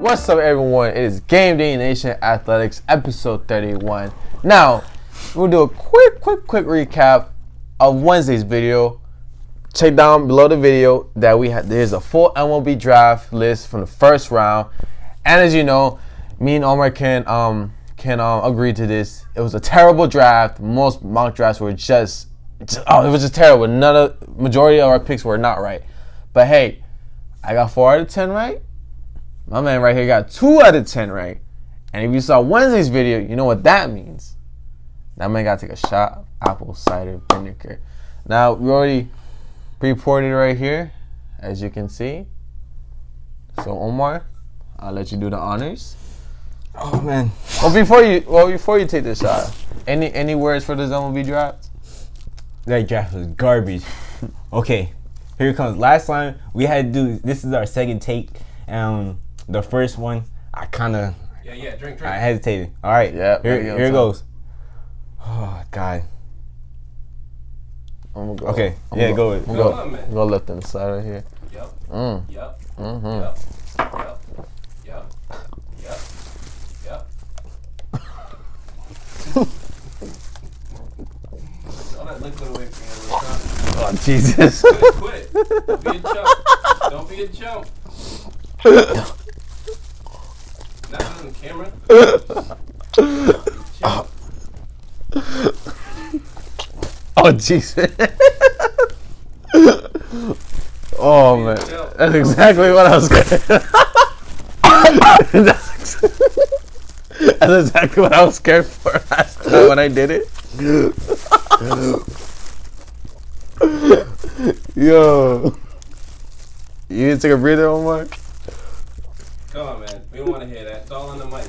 What's up, everyone? It is Gameday Nation Athletics, episode 31. Now, we'll do a quick recap of Wednesday's video. Check down below the video that we had. There's a full MLB draft list from the first round, and as you know, me and Omar can agree to this. It was a terrible draft. Most mock drafts were it was just terrible. Majority of our picks were not right. But hey, I got 4 out of 10 right. My man right here got 2 out of 10 right. And if you saw Wednesday's video, you know what that means. That man got to take a shot of apple cider vinegar. Now, we already pre-poured it right here, as you can see. So, Omar, I'll let you do the honors. Oh, man. Before you take the shot, any words for this MLB draft? That draft was garbage. Okay, here it comes. Last time we had to do, this is our second take. The first one, I drink. I hesitated. All right, yeah. Here it goes. Oh God. I'm gonna go. Okay, go. Go left on the side right here. Yep. Yep. All that liquid away from you. Oh Jesus! Quit. Don't be a chump. Not on the camera. Oh Jesus! Oh man, that's exactly what I was scared. That's exactly what I was scared for last time when I did it. Yo, you didn't take a breather, Omar? Come on, man. We don't want to hear that. It's all on the mic.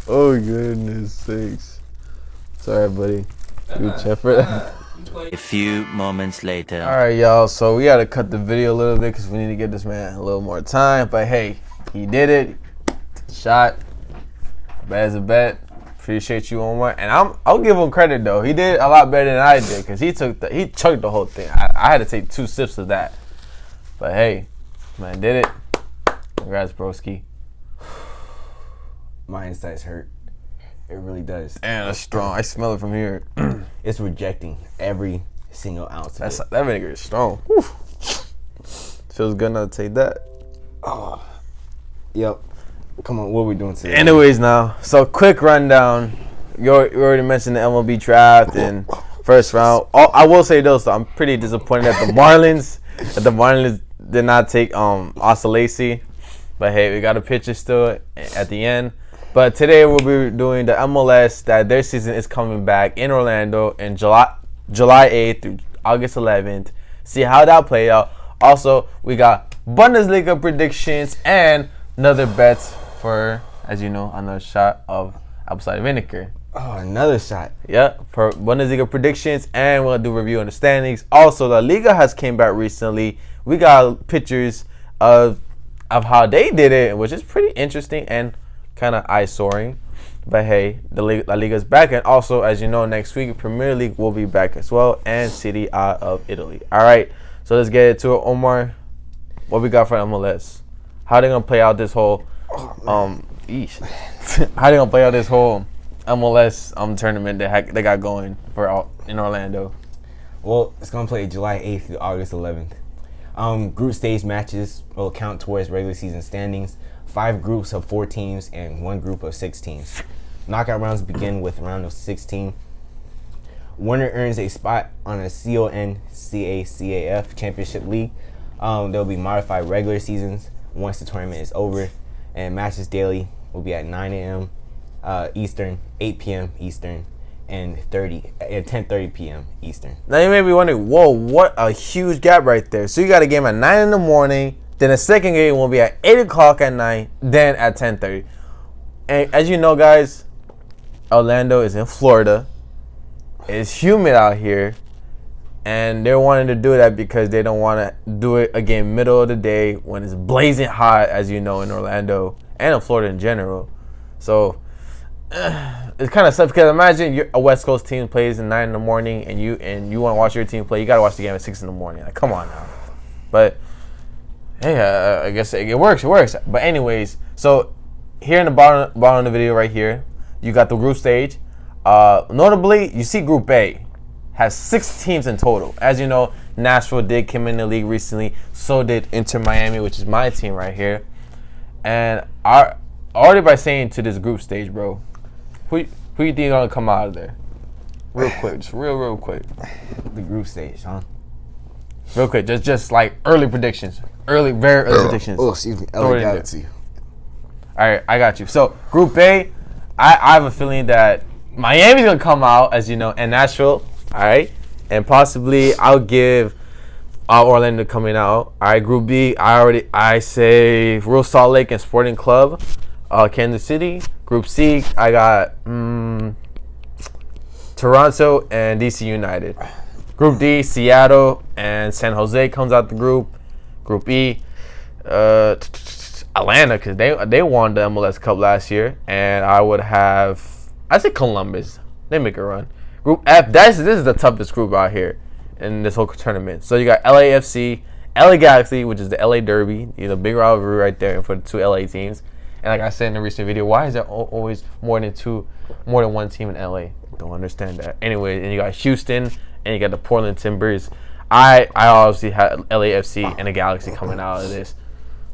Oh goodness sakes! Sorry, buddy. You check for that. A few moments later. All right, y'all. So we gotta cut the video a little bit because we need to give this man a little more time. But hey, he did it. Shot. Bet is a bet. Appreciate you, Omar. And I'll give him credit though. He did a lot better than I did because he chugged the whole thing. I had to take 2 sips of that. But hey, man, did it. Congrats, broski. My insides hurt. It really does. And that's strong. I smell it from here. It's rejecting every single ounce of it. That vinegar is strong. Whew. Feels good not to take that. Oh, yep. Come on, what are we doing today? Anyways, now, so quick rundown. You already mentioned the MLB draft and first round. I will say though, so I'm pretty disappointed at the Marlins. Did not take Oscillacy. But hey, we got a pitcher still at the end. But today we'll be doing the MLS that their season is coming back in Orlando in July 8th through August 11th. See how that play out. Also, we got Bundesliga predictions and another bets for, as you know, another shot of apple cider vinegar. Oh, another shot. Yeah, for Bundesliga predictions, and we'll do review on the standings. Also, the Liga has came back recently. We got pictures of how they did it, which is pretty interesting and kind of eye-soaring. But hey, La Liga's back, and also, as you know, next week Premier League will be back as well, and Serie A of Italy. All right, so let's get into it. Omar, what we got for MLS? How they gonna play out this whole how they gonna play out this whole MLS tournament they got going in Orlando? Well, it's gonna play July 8th through August 11th. Group stage matches will count towards regular season standings. 5 groups of 4 teams and 1 group of 6 teams. Knockout rounds begin with round of 16. Winner earns a spot on a CONCACAF Championship League. There will be modified regular seasons once the tournament is over, and matches daily will be at 9 a.m. Eastern, 8 p.m. Eastern, and 10:30 p.m. Eastern. Now you may be wondering, whoa, what a huge gap right there. So you got a game at 9 in the morning, then the second game will be at 8 o'clock at night, then at 10:30. And as you know, guys, Orlando is in Florida. It's humid out here. And they're wanting to do that because they don't want to do it again middle of the day when it's blazing hot, as you know, in Orlando and in Florida in general. So it's kind of sucks because imagine a West Coast team plays at 9 in the morning and you want to watch your team play. You got to watch the game at 6 in the morning. Like, come on now. But Hey, I guess it works. It works. But anyways, so here in the bottom of the video right here, you got the group stage. Notably, you see Group A has 6 teams in total. As you know, Nashville did come in the league recently. So did Inter Miami, which is my team right here. And already by saying to this group stage, bro, who you think gonna come out of there? Real quick, just real quick. The group stage, huh? Real quick, just like early predictions. Very early predictions. Oh, excuse me. Throw it LA in there. Galaxy. All right, I got you. So Group A, I have a feeling that Miami's gonna come out, as you know, and Nashville. All right, and possibly I'll give Orlando coming out. All right, Group B, I say Real Salt Lake and Sporting Club, Kansas City. Group C, I got Toronto and DC United. Group D, Seattle and San Jose comes out the group. Group E, Atlanta, because they won the MLS Cup last year, and I say Columbus. They make a run. Group F, this is the toughest group out here in this whole tournament. So you got LAFC, LA Galaxy, which is the LA Derby, big rivalry right there for the 2 LA teams. And like I said in a recent video, why is there always more than one team in LA? Don't understand that. Anyway, and you got Houston and you got the Portland Timbers. I obviously had LAFC and the Galaxy coming out of this.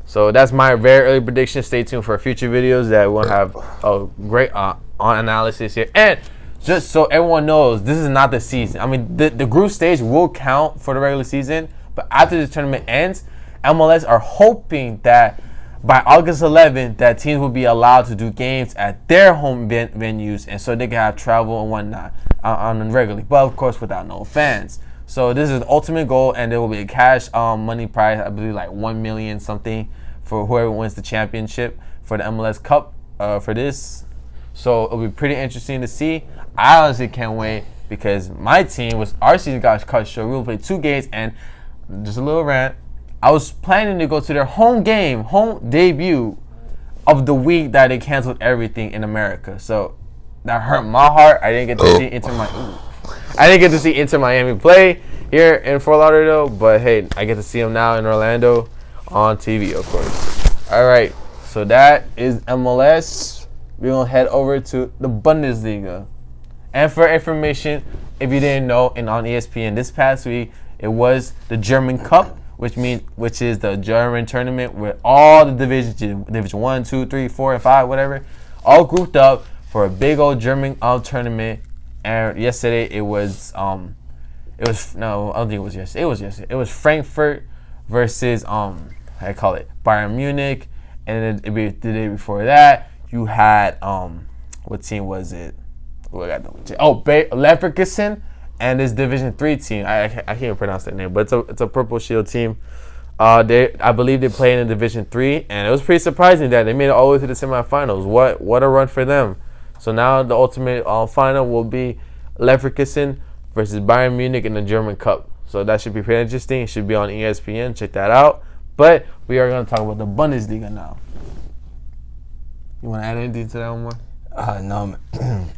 So that's my very early prediction. Stay tuned for future videos that will have a great on analysis here. And just so everyone knows, this is not the season. I mean, the group stage will count for the regular season, but after the tournament ends, MLS are hoping that by August 11th, that teams will be allowed to do games at their home venues, and so they can have travel and whatnot on regularly, but of course without no fans. So this is the ultimate goal, and there will be a cash money prize, I believe like $1 million something for whoever wins the championship for the MLS Cup for this. So it'll be pretty interesting to see. I honestly can't wait because our season got cut short. We will play 2 games, and just a little rant. I was planning to go to their home debut of the week that they canceled everything in America. So that hurt my heart. I didn't get to see Inter Miami play here in Fort Lauderdale, but hey, I get to see them now in Orlando on TV, of course. All right, so that is MLS. We're gonna head over to the Bundesliga. And for information, if you didn't know, and on ESPN this past week, it was the German Cup, which is the German tournament with all the divisions, Division 1, 2, 3, 4, and 5, whatever, all grouped up for a big old German tournament. And yesterday it was It was Frankfurt versus Bayern Munich, and then the day before that you had what team was it? Leverkusen and this Division 3 team. I can't even pronounce that name, but it's a Purple Shield team. I believe they play in Division 3, and it was pretty surprising that they made it all the way to the semifinals. What a run for them! So now the ultimate final will be Leverkusen versus Bayern Munich in the German Cup. So that should be pretty interesting. It should be on ESPN. Check that out. But we are going to talk about the Bundesliga now. You want to add anything to that one more? No, man.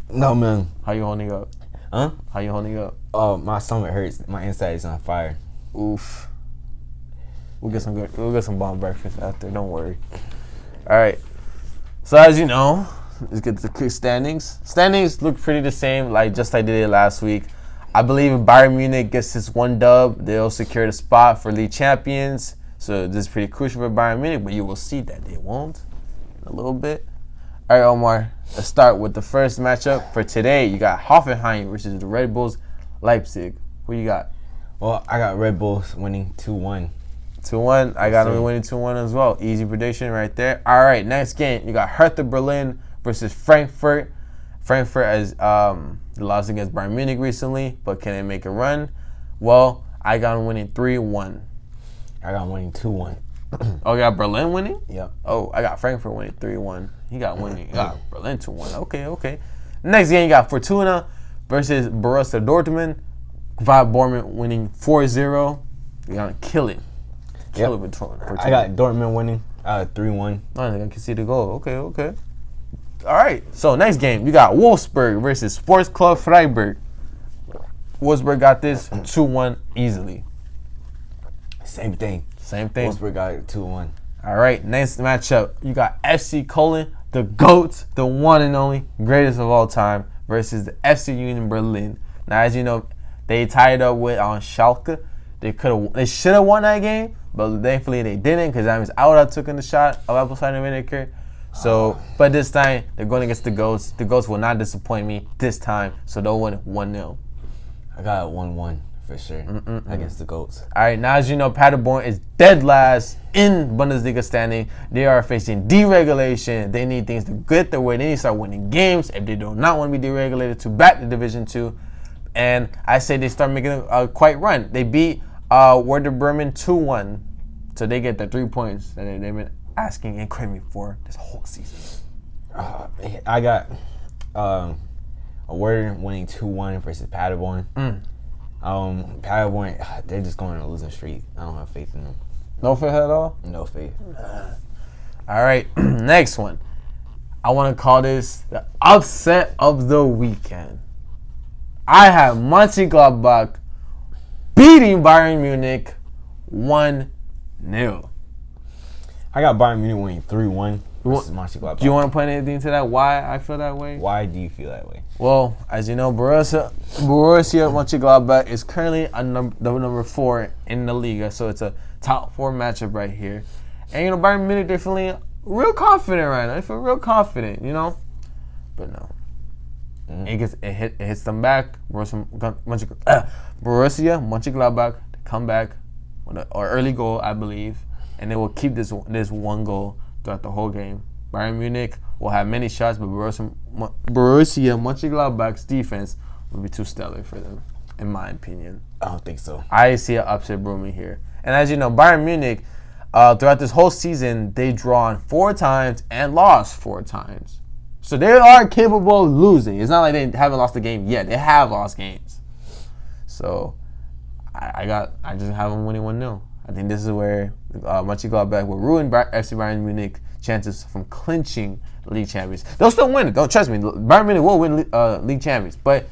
No, man. How you holding up? Huh? How you holding up? Oh, my stomach hurts. My inside is on fire. Oof. We'll get some bomb breakfast after. Don't worry. All right. So as you know, let's get to the quick standings. Standings look pretty the same, just like they did last week. I believe if Bayern Munich gets this 1 dub, they'll secure the spot for league champions. So this is pretty crucial for Bayern Munich, but you will see that they won't in a little bit. All right, Omar, let's start with the first matchup for today. You got Hoffenheim versus the Red Bulls Leipzig. Who you got? Well, I got Red Bulls winning 2-1. 2-1. I got them winning 2-1 as well. Easy prediction right there. All right, next game. You got Hertha Berlin versus Frankfurt. Frankfurt has lost against Bayern Munich recently, but can they make a run? Well, I got them winning 3-1. I got them winning 2-1. Oh, you got Berlin winning? Yep. Oh, I got Frankfurt winning 3-1. He got Berlin 2-1. Okay. Next game, you got Fortuna versus Borussia Dortmund. Bournemouth winning 4-0. You're going to kill it. Kill it with Fortuna. I got Dortmund winning 3-1. I think I can see the goal. Okay. All right. So next game, you got Wolfsburg versus Sports Club Freiburg. Wolfsburg got this 2-1 easily. Same thing. Same thing. Wolfsburg got it 2-1. All right, next matchup. You got FC Cologne, the GOAT, the one and only, greatest of all time, versus the FC Union Berlin. Now, as you know, they tied up with on Schalke. They should have won that game, but thankfully they didn't because that means I would have taken the shot of apple cider vinegar. So, but this time they're going against the GOATs. The GOATs will not disappoint me this time, so they'll win 1-0. I got a 1-1 for sure against the GOATs. All right, now as you know, Paderborn is dead last in Bundesliga standing. They are facing deregulation. They need things to get their way. They need to start winning games if they do not want to be deregulated to back to Division 2. And I say they start making a quite run. They beat Werder Bremen 2-1. So they get the 3 points that they've been asking and craving for this whole season. I got a Werder winning 2-1 versus Paderborn. Paderborn, they're just going on a losing streak. I don't have faith in them. No faith at all? No faith. All right, next one. I want to call this the upset of the weekend. I have Mönchengladbach beating Bayern Munich 1-0. I got Bayern Munich winning 3-1 versus Mönchengladbach. Do you want to put anything to that? Why I feel that way? Why do you feel that way? Well, as you know, Borussia Mönchengladbach is currently the number 4 in the Liga, so it's a top 4 matchup right here. And you know, Bayern Munich, they're feeling real confident right now. They feel real confident, you know, but no. It hits them back. Borussia Mönchengladbach to come back with an early goal, I believe, and they will keep this one goal throughout the whole game. Bayern Munich will have many shots, but Borussia Mönchengladbach's defense will be too stellar for them, in my opinion. I don't think so. I see an upset brewing here. And as you know, Bayern Munich, throughout this whole season, they've drawn 4 times and lost 4 times. So they are capable of losing. It's not like they haven't lost a game yet. They have lost games. So I just have them winning 1-0. I think this is where Mönchengladbach will ruin FC Bayern Munich chances from clinching league champions. They'll still win it. Don't trust me. Bayern Munich will win league champions, but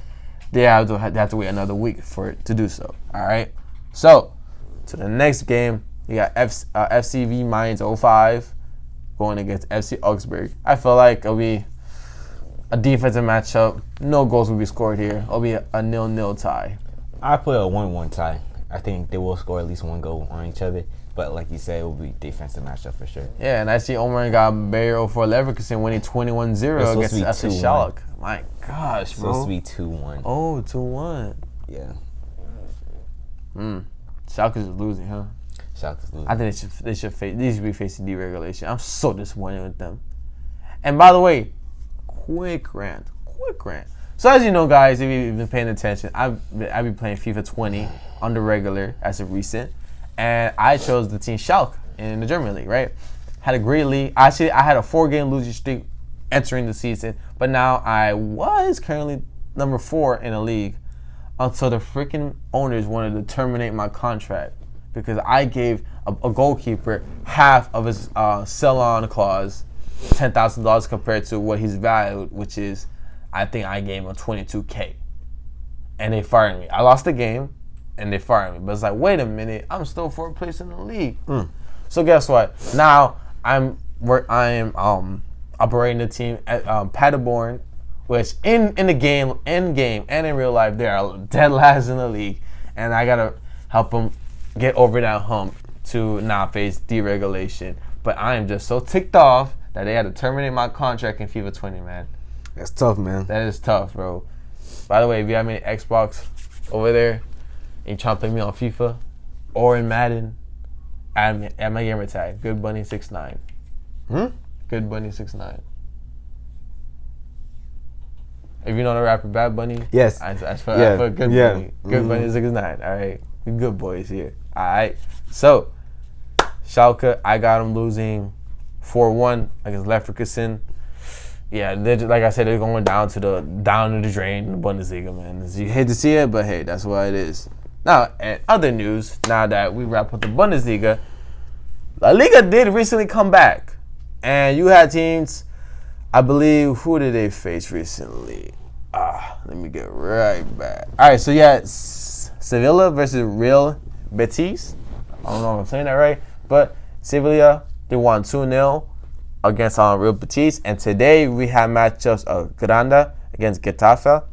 they have to wait another week for it to do so. All right. So to the next game, you got FCV Mainz 05 going against FC Augsburg. I feel like it'll be a defensive matchup. No goals will be scored here. It'll be a 0-0 tie. I put a 1-1 tie. I think they will score at least 1 goal on each other. But like you said, it will be a defensive matchup for sure. Yeah, and I see Omar got Bayer for Leverkusen winning 21-0 against FC Schalke. My gosh, bro. It's supposed to be 2-1. Oh, 2-1. Yeah. Schalke is losing, huh? Schalke's losing. I think they should be facing deregulation. I'm so disappointed with them. And by the way, quick rant. So as you know, guys, if you've been paying attention, I've been playing FIFA 20 on the regular as of recent, and I chose the team Schalke in the German league. Right, had a great league. Actually, I had a 4-game losing streak entering the season, but now I was currently number 4 in the league until the freaking owners wanted to terminate my contract because I gave a goalkeeper half of his sell-on clause, $10,000 compared to what he's valued, which is, I think I gave him $22K. And they fired me. I lost the game, and they fired me. But it's like, wait a minute, I'm still 4th place in the league. So guess what? Now I am operating the team at Paderborn, which in the game, and in real life, they are dead last in the league. And I gotta help them get over that hump to not face deregulation. But I am just so ticked off that they had to terminate my contract in FIFA 20, man. That's tough, man. That is tough, bro. By the way, if you have any Xbox over there and you trying to play me on FIFA or in Madden, add my gamer tag, GoodBunny69. GoodBunny69. If you know the rapper Bad Bunny, yes, I put Good Bunny. GoodBunny69. All right, we good boys here. All right. So Schalke, I got them losing 4-1 against Leverkusen. Yeah, like I said, they're going down to the drain in the Bundesliga, man. You hate to see it, but hey, that's why it is. Now, and other news, now that we wrap up the Bundesliga, La Liga did recently come back. And you had teams, I believe, who did they face recently? Let me get right back. All right, so you had Sevilla versus Real Betis. I don't know if I'm saying that right. But Sevilla, they won 2-0 against Real Betis. And today we have matchups of Granada against Getafe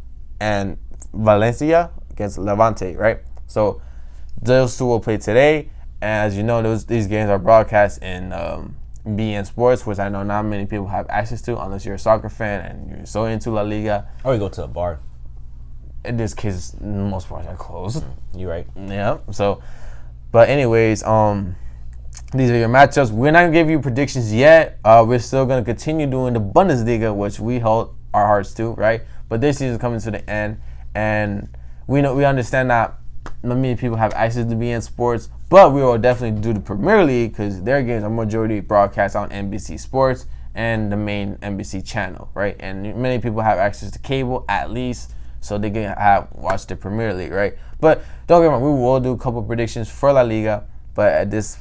and Valencia against Levante, right? So those two will play today. And as you know, these games are broadcast in BN Sports, which I know not many people have access to unless you're a soccer fan and you're so into La Liga. Or you go to a bar. In this case, most bars are closed. You right. Yeah. So, but anyways, these are your matchups. We're not gonna give you predictions yet. We're still gonna continue doing the Bundesliga, which we hold our hearts to, right? But this season is coming to the end, and we understand that not many people have access to BN Sports, but we will definitely do the Premier League because their games are majority broadcast on NBC Sports and the main NBC channel, right? And many people have access to cable at least, so they can watch the Premier League, right? But don't get me wrong, we will do a couple predictions for La Liga, but at this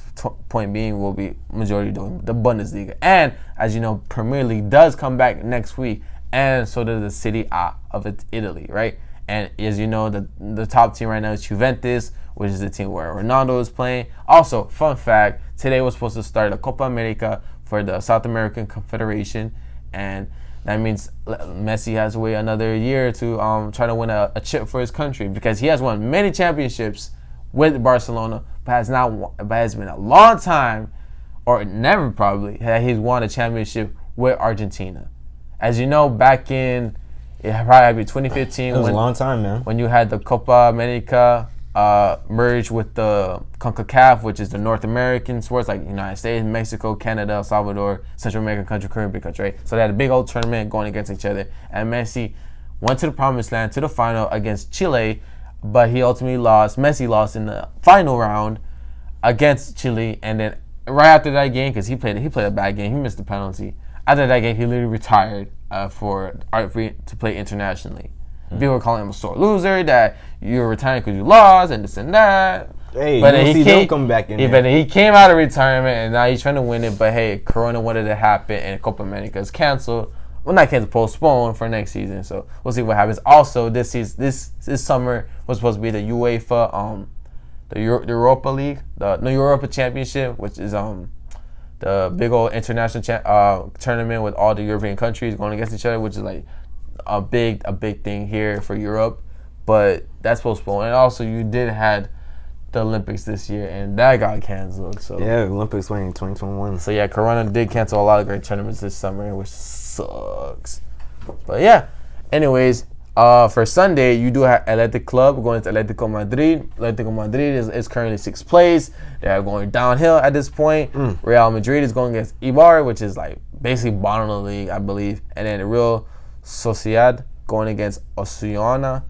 point being, we'll be majority doing the Bundesliga. And as you know, Premier League does come back next week, and so does the Serie A of Italy, right? And as you know, the top team right now is Juventus, which is the team where Ronaldo is playing. Also, fun fact, today was supposed to start the Copa America for the South American Confederation, and that means Messi has to wait another year to try to win a chip for his country because he has won many championships with Barcelona, but has been a long time, or never probably, that he's won a championship with Argentina. As you know, back in, it probably had to be 2015. It was a long time, man. When you had the Copa America merge with the CONCACAF, which is the North American sports, like United States, Mexico, Canada, El Salvador, Central American country, Caribbean country, right? So they had a big old tournament going against each other. And Messi went to the promised land, to the final against Chile, but he ultimately lost. Messi lost in the final round against Chile. And then right after that game, because he played a bad game, he missed the penalty. After that game, he literally retired to play internationally. People were calling him a sore loser, that you're retiring because you lost, and this and that. Hey, but you don't see them come back in there. But he came out of retirement, and now he's trying to win it. But hey, Corona wanted to happen, and Copa America is canceled. Well, not canceled, postponed for next season. So we'll see what happens. Also, this summer was supposed to be the UEFA, the Europa League, the Europa Championship, which is the big old international tournament with all the European countries going against each other, which is like a big thing here for Europe, but that's postponed. And also, you did had the Olympics this year, and that got canceled. So yeah, Olympics went in 2021. So yeah, Corona did cancel a lot of great tournaments this summer, which sucks. But yeah, anyways, for Sunday, you do have Athletic Club going to Atletico Madrid. Atletico Madrid is currently 6th place. They are going downhill at this point. Real Madrid is going against Eibar, which is like basically bottom of the league, I believe. And then the Real Sociedad going against Osasuna.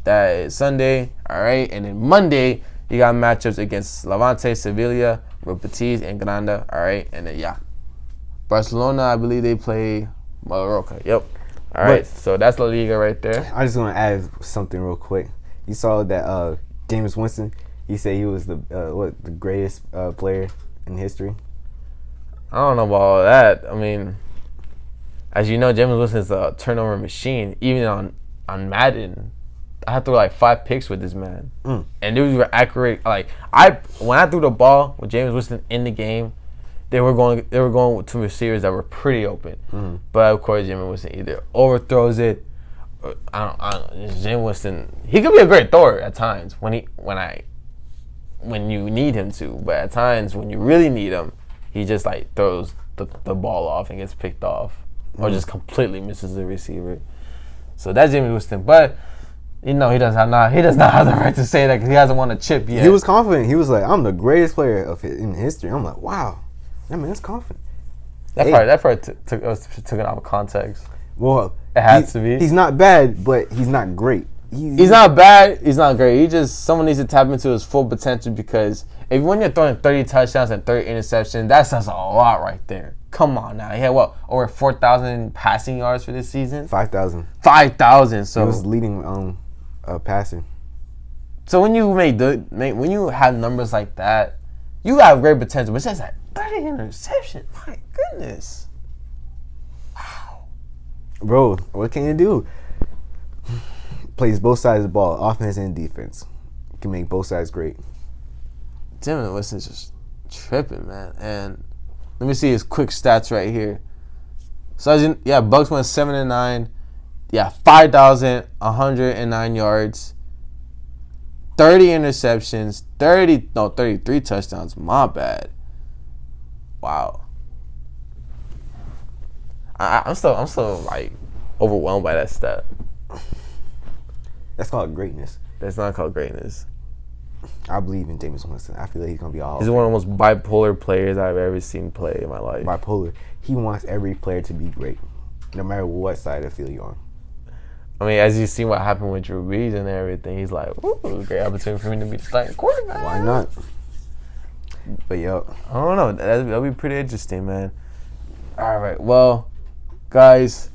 That is Sunday. All right. And then Monday, you got matchups against Levante, Sevilla, Real Betis, and Granada. All right. And then, yeah, Barcelona, I believe they play Mallorca. Yep. All right. So that's La Liga right there. I just want to add something real quick. You saw that James Winston, he said he was the greatest player in history. I don't know about all that. I mean, as you know, James Winston's a turnover machine. Even on Madden, I had to throw like 5 picks with this man, and these were accurate. Like when I threw the ball with James Winston in the game, they were going to receivers that were pretty open. But of course, James Winston either overthrows it. Or, I don't. James Winston, he could be a great thrower at times when you need him to, but at times when you really need him, he just like throws the ball off and gets picked off. Or just completely misses the receiver. So that's James Winston. But he does not have the right to say that because he hasn't won a chip yet. He was confident. He was like, "I'm the greatest player in history." I'm like, "Wow, that man's confident." That part took it out of context. Well, it had to be. He's not bad, but he's not great. He's not bad. He's not great. Someone needs to tap into his full potential because when you're throwing 30 touchdowns and 30 interceptions, that sounds a lot right there. Come on now. He had over 4,000 passing yards for this season? 5,000. 5,000. So he was leading passing. So when you have numbers like that, you have great potential. But it's just like 30 interceptions. My goodness. Wow. Bro, what can you do? Plays both sides of the ball, offense and defense. Can make both sides great. Jimmy Wilson's just tripping, man. And let me see his quick stats right here. So Bucks went 7-9. Yeah, 5,109 yards, 30 interceptions, 33 touchdowns. My bad. Wow. I'm still like overwhelmed by that stat. That's called greatness. That's not called greatness. I believe in Jameis Winston. I feel like he's gonna be all. He's one of the most bipolar players I've ever seen play in my life. Bipolar. He wants every player to be great, no matter what side of the field you're on. I mean, as you see what happened with Drew Brees and everything, he's like, ooh, great opportunity for me to be the starting quarterback. Why not? But yo, I don't know. That'll be pretty interesting, man. All right, well, guys,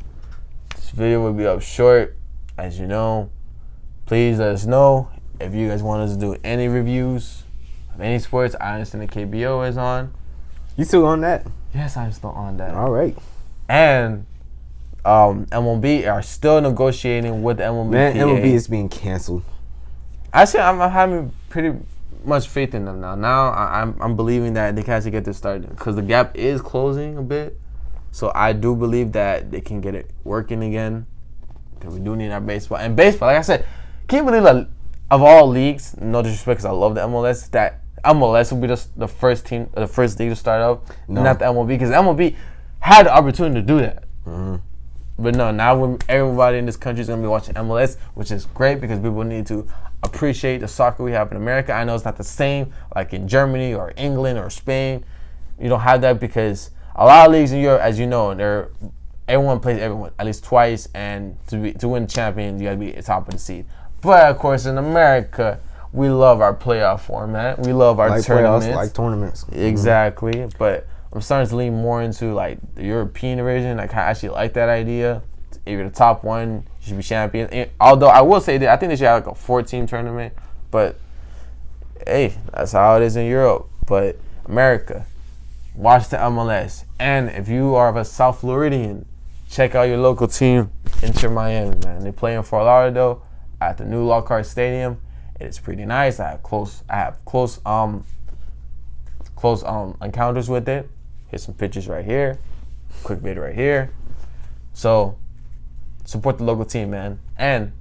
this video will be up short, as you know. Please let us know if you guys want us to do any reviews of any sports. I understand the KBO is on. you still on that? Yes, I'm still on that. All right. And MLB are still negotiating with the MLB. Man, MLB is being canceled. Actually, I'm having pretty much faith in them now. Now I'm believing that they can actually get this started because the gap is closing a bit. So I do believe that they can get it working again. Because we do need our baseball. And baseball, like I said, can't believe that of all leagues, no disrespect because I love the MLS, that MLS will be the first league to start up, not the MLB. Because MLB had the opportunity to do that. Mm-hmm. But no, now when everybody in this country is going to be watching MLS, which is great because people need to appreciate the soccer we have in America. I know it's not the same like in Germany or England or Spain. You don't have that because a lot of leagues in Europe, as you know, everyone plays everyone at least twice, and to win champions, you got to be at top of the seed. But of course, in America, we love our playoff format. We love our tournaments. Playoffs, like tournaments. Exactly. Mm-hmm. But I'm starting to lean more into like the European division. Like, I actually like that idea. If you're the top one, you should be champion. And although I will say that I think they should have like a 4-team tournament. But hey, that's how it is in Europe. But America, watch the MLS. And if you are a South Floridian, check out your local team, Inter Miami, man. They play in Fort Lauderdale at the new Lockhart Stadium. It is pretty nice. I have close encounters with it. Here's some pictures right here. Quick video right here. So support the local team, man, and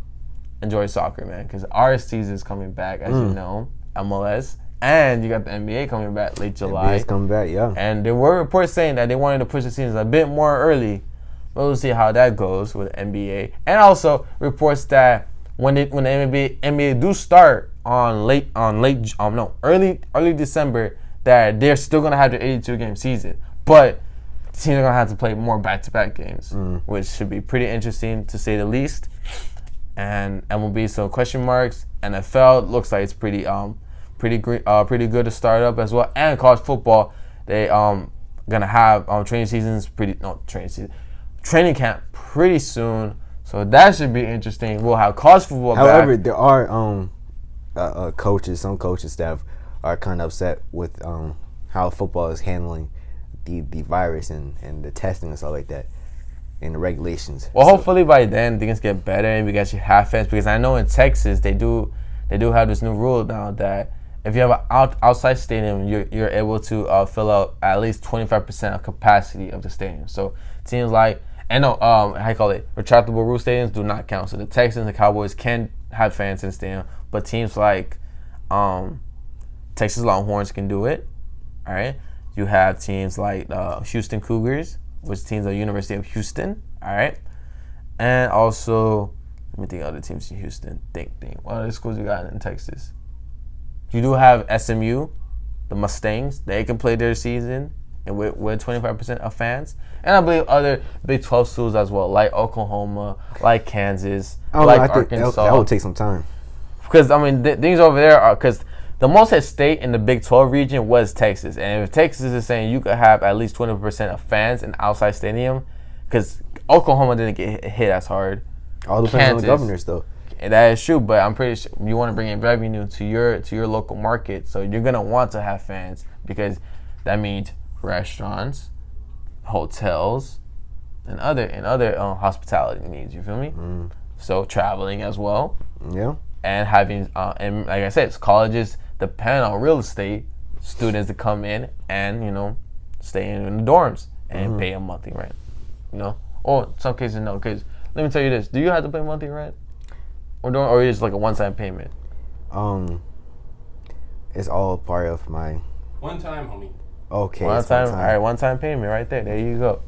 enjoy soccer, man, because our season is coming back, as you know, MLS, and you got the NBA coming back late July. NBA's coming back, yeah. And there were reports saying that they wanted to push the season a bit more early. But we'll see how that goes with the NBA. And also reports that when the NBA do start early December, that they're still gonna have their 82-game season, but teams are gonna have to play more back-to-back games, which should be pretty interesting to say the least. And MLB, so question marks. NFL looks like it's pretty good to start up as well. And college football, they gonna have training camp pretty soon, so that should be interesting. We'll have college football. However, back. There are some coaching staff are kind of upset with how football is handling the virus and the testing and stuff like that and the regulations. Well, hopefully by then things get better and we actually have fans, because I know in Texas they do have this new rule now that if you have an outside stadium, you're able to fill out at least 25% of capacity of the stadium. So teams like retractable roof stadiums do not count. So the Texans and Cowboys can have fans in the stadium, but teams like Texas Longhorns can do it. All right. You have teams like Houston Cougars, which teams are University of Houston. All right. And also, let me think of other teams in Houston. Think. What other schools you got in Texas? You do have SMU, the Mustangs. They can play their season and with 25% of fans. And I believe other Big 12 schools as well, like Oklahoma, like Kansas, Arkansas. That would take some time. Because, I mean, things over there are, because the most state in the Big 12 region was Texas. And if Texas is saying you could have at least 20% of fans in outside stadium, because Oklahoma didn't get hit as hard. All depends on the governors, though. And that is true, but I'm pretty sure you want to bring in revenue to your local market, so you're gonna want to have fans, because that means restaurants, hotels, and other hospitality needs. You feel me? So traveling as well. Yeah. And having and like I said, it's colleges depend on real estate, students to come in and, you know, stay in the dorms and pay a monthly rent. You know? Or in some cases, no. Because let me tell you this. Do you have to pay monthly rent? Or is it like a one-time payment? It's all part of my... One time, homie. Okay. All right, one-time payment right there. There you go.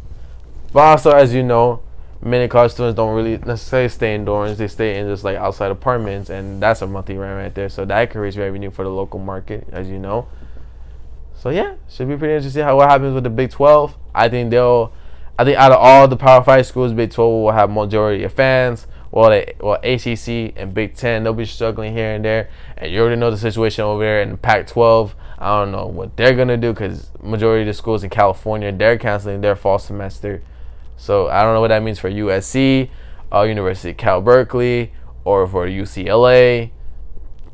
But also, as you know, many college students don't really necessarily stay in dorms. They stay in just like outside apartments, and that's a monthly rent right there. So that creates revenue for the local market, as you know. So yeah, should be pretty interesting what happens with the Big 12. I think out of all the Power 5 schools, Big 12 will have majority of fans. Well, ACC and Big 10, they'll be struggling here and there. And you already know the situation over there in the Pac-12. I don't know what they're going to do because majority of the schools in California, they're canceling their fall semester. So I don't know what that means for USC, University of Cal Berkeley, or for UCLA.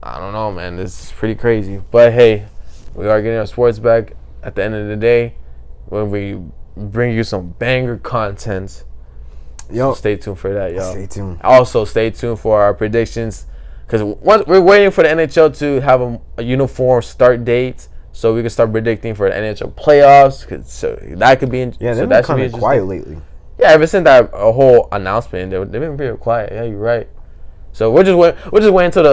I don't know, man. This is pretty crazy. But hey, we are getting our sports back at the end of the day when we bring you some banger content. Yo, so stay tuned for that, y'all. Stay tuned. Also, stay tuned for our predictions because we're waiting for the NHL to have a uniform start date so we can start predicting for the NHL playoffs. So that could be they've been kind of quiet lately. Yeah, ever since that whole announcement, they've been pretty quiet. Yeah, you're right. So we're just waiting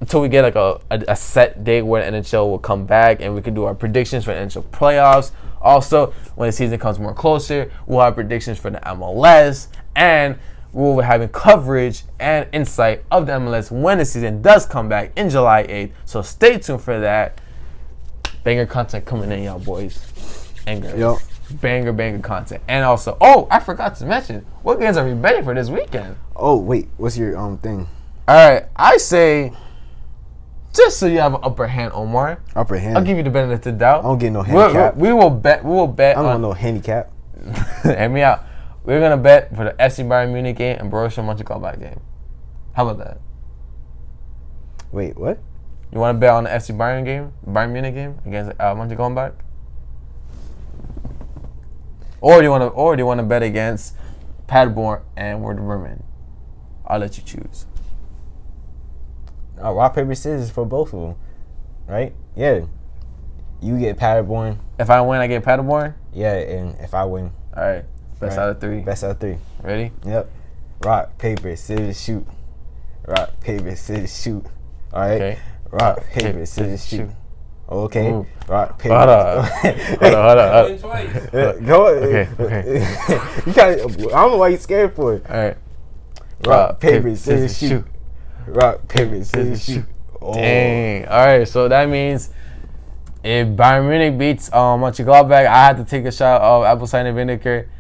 until we get like a set date where the NHL will come back and we can do our predictions for the NHL playoffs. Also, when the season comes more closer, we'll have predictions for the MLS, and we'll be having coverage and insight of the MLS when the season does come back in July 8th. So stay tuned for that. Banger content coming in, y'all boys and girls. Yep. Banger content. And also, I forgot to mention, what games are we betting for this weekend? Oh, wait. What's your thing? All right, I say, just so you have an upper hand, Omar. Upper hand? I'll give you the benefit of the doubt. I don't get no handicap. We will bet. I don't want no handicap. Hear me out. We're going to bet for the FC Bayern Munich game and Borussia Mönchengladbach game. How about that? Wait, what? You want to bet on the FC Bayern Munich game against Mönchengladbach? Or do you want to bet against Paderborn and Werder Bremen? I'll let you choose. Rock, paper, scissors for both of them, right? Yeah. You get Paderborn. If I win, I get Paderborn? Yeah, and if I win. All right. Best out of three. Best out of three. Ready? Yep. Rock, paper, scissors, shoot. Rock, paper, scissors, shoot. All right. Okay. Rock, paper, scissors, shoot. Okay. Ooh. Rock, paper. Hold on. Go. Okay. You I don't know why you're scared for it. All right. Rock, paper, scissors, shoot. Rock, paper, scissors, shoot. Oh. Dang. All right. So that means if Bayern Munich beats Mönchengladbach, I have to take a shot of apple cider vinegar.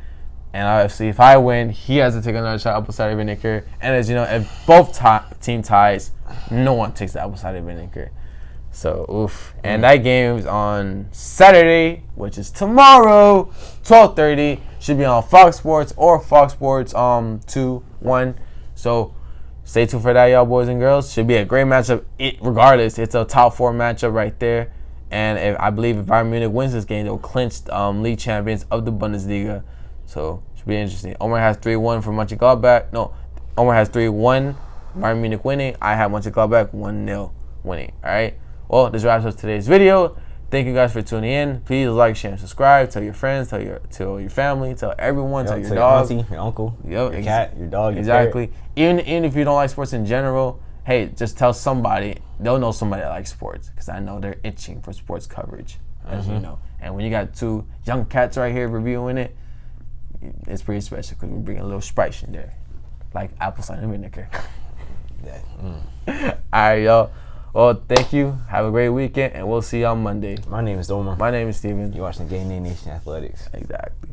And obviously, if I win, he has to take another shot of apple cider vinegar. And as you know, if both team ties, no one takes the apple cider vinegar. So, oof. And that game is on Saturday, which is tomorrow, 12:30. Should be on Fox Sports or Fox Sports 2, 1. So, stay tuned for that, y'all boys and girls. Should be a great matchup. Regardless, it's a top 4 matchup right there. And I believe if Bayern Munich wins this game, they'll clinch league champions of the Bundesliga. So, should be interesting. Omar has 3-1 for Mönchengladbach. No, Omar has 3-1. Bayern Munich winning. I have Mönchengladbach 1-0 winning. All right. Well, this wraps up today's video. Thank you guys for tuning in. Please like, share, and subscribe. Tell your friends, tell your family, tell everyone, tell your dog, your auntie, your uncle, your cat, your dog, your exactly. Even if you don't like sports in general, hey, just tell somebody. They'll know somebody that likes sports because I know they're itching for sports coverage, as you know. And when you got 2 young cats right here reviewing it, it's pretty special because we're bringing a little Sprite in there, like apple cider vinegar. All right, y'all. Well, thank you. Have a great weekend, and we'll see you on Monday. My name is Omar. My name is Steven. You're watching Gameday Nation Athletics. Exactly.